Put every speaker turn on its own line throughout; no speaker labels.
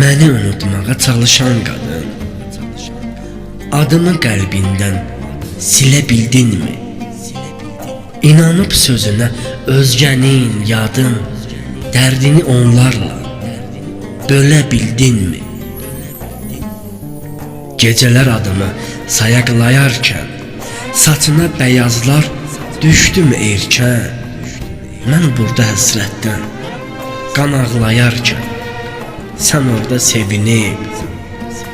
Məni unutmağa çalışan qadın, adımı qəlbindən silə bildinmi? İnanıb sözünə özgənin, yadın, dərdini onlarla bölə bildinmi? Gecələr adımı sayaqlayarkən saçına bəyazlar düşdüm erkən. Mən burada həsrətdən qan ağlayarkən sən orada sevinib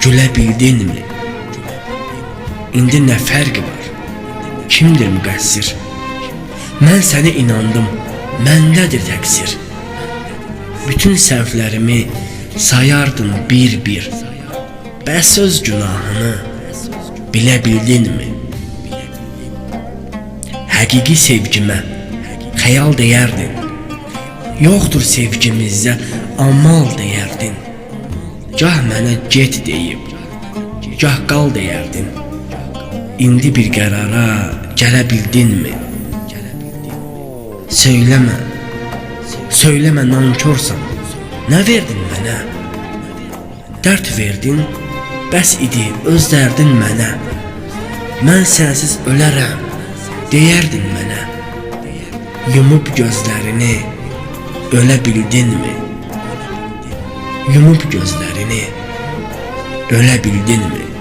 gülə bildinmi? İndi nə fərqi var? Kimdir müqəssir? Mən sənə inandım, məndədir təqsir. Bütün səhvlərimi sayardın bir-bir. Bəs öz günahını bilə bildinmi? Həqiqi sevgimə xəyal deyərdin. Yoxdur sevgimizdə amal deyərdin. Gah mənə get deyib, gah qal deyərdin. İndi bir qərara gələ bildinmi? Söyləmə, söyləmə nankorsan. Nə verdin mənə? Dərd verdin, bəs idi öz dərdin mənə. Mən sənsiz ölərəm, deyərdin mənə. Yumub gözlərini ölə bildinmi? Yumub gözlərini ölə bildinmi?